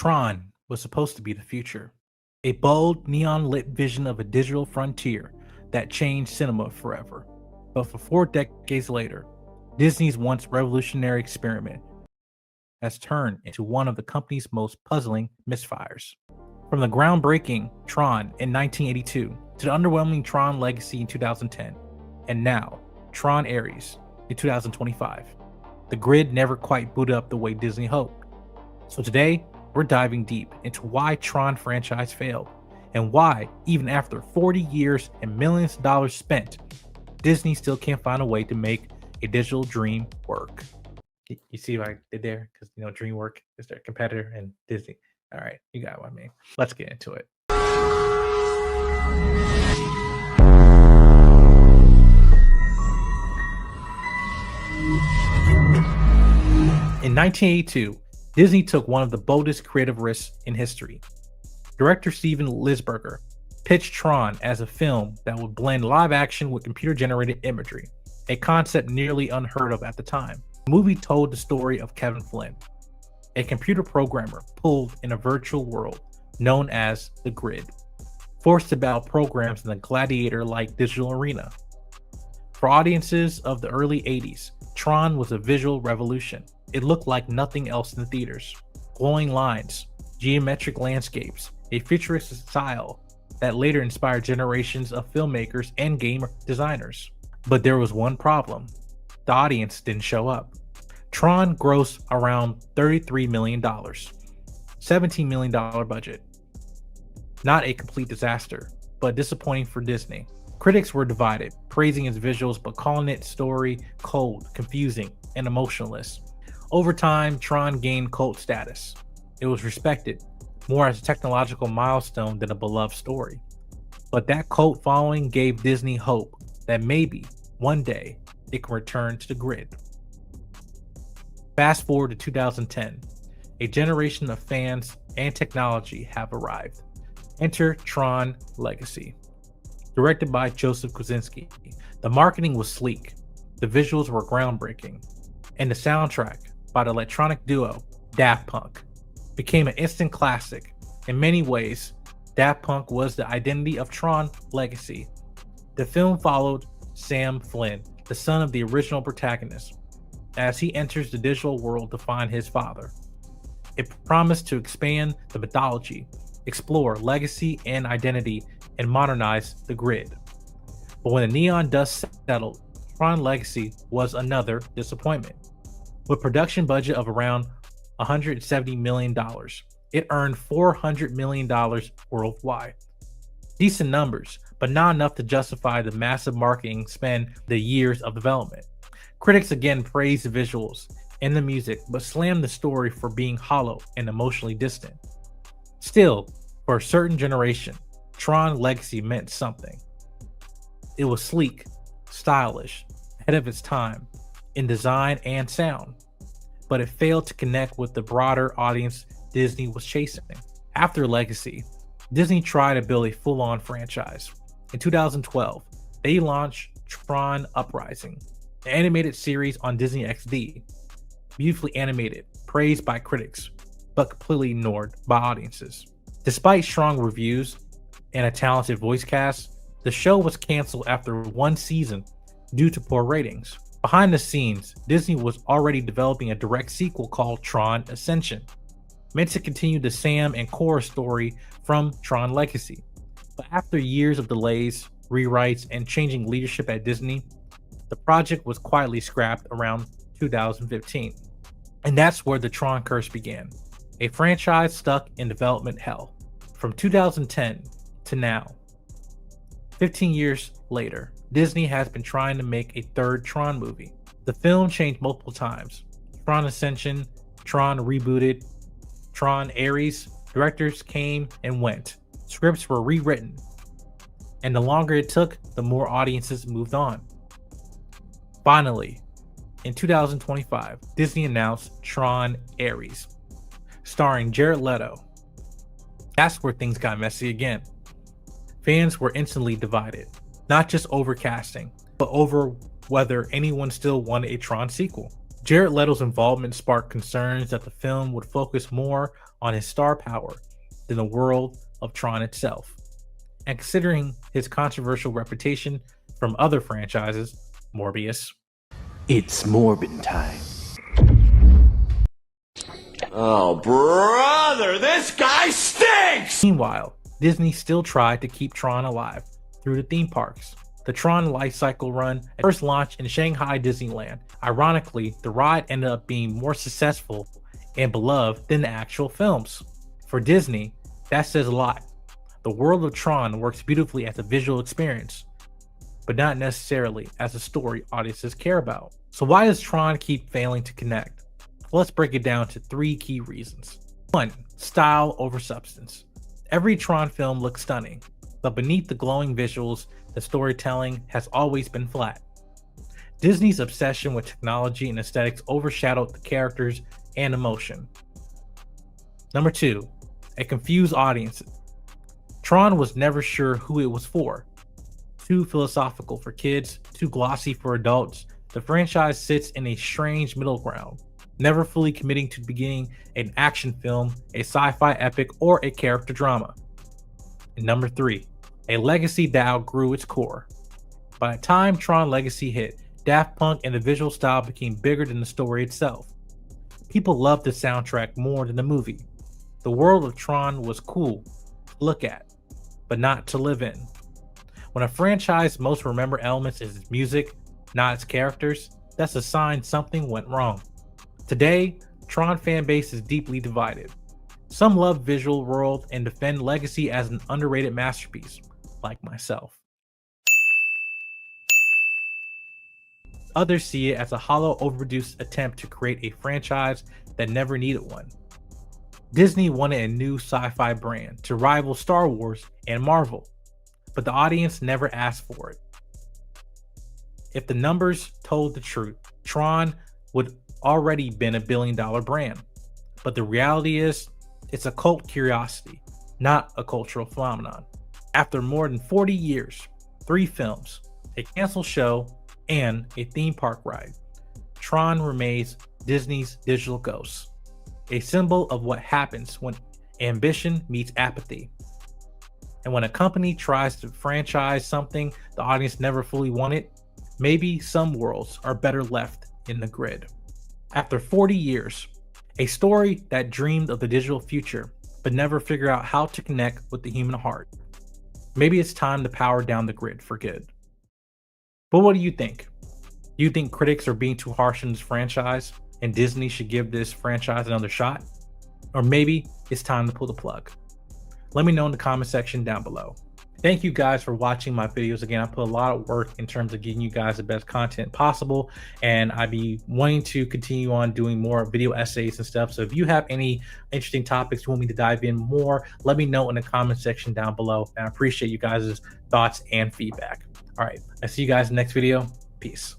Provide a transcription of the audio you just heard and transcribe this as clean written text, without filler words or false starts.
Tron was supposed to be the future, a bold, neon lit vision of a digital frontier that changed cinema forever. But for 4 decades later, Disney's once revolutionary experiment has turned into one of the company's most puzzling misfires. From the groundbreaking Tron in 1982 to the underwhelming Tron Legacy in 2010, and now Tron Ares in 2025, the grid never quite booted up the way Disney hoped. So today, we're diving deep into why Tron franchise failed, and why, even after 40 years and millions of dollars spent, Disney still can't find a way to make a digital dream work. You see what I did there? Because, DreamWorks is their competitor and Disney. All right, you got what I mean. Let's get into it. In 1982, Disney took one of the boldest creative risks in history. Director Steven Lisberger pitched Tron as a film that would blend live action with computer-generated imagery, a concept nearly unheard of at the time. The movie told the story of Kevin Flynn, a computer programmer pulled in a virtual world known as the Grid, forced to battle programs in a gladiator-like digital arena. For audiences of the early 80s, Tron was a visual revolution. It looked like nothing else in the theaters. Glowing lines, geometric landscapes, a futuristic style that later inspired generations of filmmakers and game designers. But there was one problem. The audience didn't show up. Tron grossed around $33 million, $17 million budget. Not a complete disaster, but disappointing for Disney. Critics were divided, praising its visuals but calling its story cold, confusing, and emotionless. Over time, Tron gained cult status. It was respected more as a technological milestone than a beloved story. But that cult following gave Disney hope that maybe one day it can return to the Grid. Fast forward to 2010, a generation of fans and technology have arrived. Enter Tron Legacy. Directed by Joseph Kosinski, the marketing was sleek, the visuals were groundbreaking, and the soundtrack by the electronic duo Daft Punk became an instant classic. In many ways, Daft Punk was the identity of Tron Legacy. The film followed Sam Flynn, the son of the original protagonist, as he enters the digital world to find his father. It promised to expand the mythology, explore legacy and identity, and modernize the Grid. But when the neon dust settled, Tron Legacy was another disappointment. With production budget of around $170 million, it earned $400 million worldwide. Decent numbers, but not enough to justify the massive marketing spend the years of development. Critics again praised the visuals and the music, but slammed the story for being hollow and emotionally distant. Still, for a certain generation, Tron Legacy meant something. It was sleek, stylish, ahead of its time in design and sound, but it failed to connect with the broader audience Disney was chasing. After Legacy, Disney tried to build a full-on franchise. In 2012, they launched Tron Uprising, an animated series on Disney XD. Beautifully animated, praised by critics, but completely ignored by audiences. Despite strong reviews and a talented voice cast, the show was canceled after one season due to poor ratings. Behind the scenes, Disney was already developing a direct sequel called Tron Ascension, meant to continue the Sam and Korra story from Tron Legacy. But after years of delays, rewrites, and changing leadership at Disney, the project was quietly scrapped around 2015. And that's where the Tron curse began, a franchise stuck in development hell. From 2010 to now, 15 years later, Disney has been trying to make a third Tron movie. The film changed multiple times. Tron Ascension, Tron Rebooted, Tron Ares, directors came and went. Scripts were rewritten. And the longer it took, the more audiences moved on. Finally, in 2025, Disney announced Tron Ares, starring Jared Leto. That's where things got messy again. Fans were instantly divided, not just over casting, but over whether anyone still wanted a Tron sequel. Jared Leto's involvement sparked concerns that the film would focus more on his star power than the world of Tron itself. And considering his controversial reputation from other franchises, Morbius, It's Morbin time. Oh, brother, this guy stinks! Meanwhile, Disney still tried to keep Tron alive through the theme parks. The Tron Lifecycle Run first launched in Shanghai Disneyland. Ironically, the ride ended up being more successful and beloved than the actual films. For Disney, that says a lot. The world of Tron works beautifully as a visual experience, but not necessarily as a story audiences care about. So why does Tron keep failing to connect? Well, let's break it down to 3 key reasons. 1. Style over substance. Every Tron film looks stunning, but beneath the glowing visuals, the storytelling has always been flat. Disney's obsession with technology and aesthetics overshadowed the characters and emotion. Number 2. A confused audience. Tron was never sure who it was for. Too philosophical for kids, too glossy for adults, the franchise sits in a strange middle ground, never fully committing to being an action film, a sci-fi epic, or a character drama. And number 3, a legacy that outgrew its core. By the time Tron Legacy hit, Daft Punk and the visual style became bigger than the story itself. People loved the soundtrack more than the movie. The world of Tron was cool to look at, but not to live in. When a franchise most remembered elements is its music, not its characters, that's a sign something went wrong. Today, Tron fan base is deeply divided. Some love Visual World and defend Legacy as an underrated masterpiece, like myself. Others see it as a hollow, overproduced attempt to create a franchise that never needed one. Disney wanted a new sci-fi brand to rival Star Wars and Marvel, but the audience never asked for it. If the numbers told the truth, Tron would already been a billion-dollar brand. But the reality is, it's a cult curiosity, not a cultural phenomenon. After more than 40 years, 3 films, a canceled show, and a theme park ride, Tron remains Disney's digital ghost, a symbol of what happens when ambition meets apathy. And when a company tries to franchise something the audience never fully wanted, maybe some worlds are better left in the grid. After 40 years, a story that dreamed of the digital future but never figured out how to connect with the human heart. Maybe it's time to power down the grid for good. But what do you think? Do you think critics are being too harsh on this franchise and Disney should give this franchise another shot? Or maybe it's time to pull the plug? Let me know in the comment section down below. Thank you guys for watching my videos. Again, I put a lot of work in terms of getting you guys the best content possible, and I'd be wanting to continue on doing more video essays and stuff. So if you have any interesting topics you want me to dive in more, let me know in the comment section down below. And I appreciate you guys' thoughts and feedback. All right, I see you guys in the next video. Peace.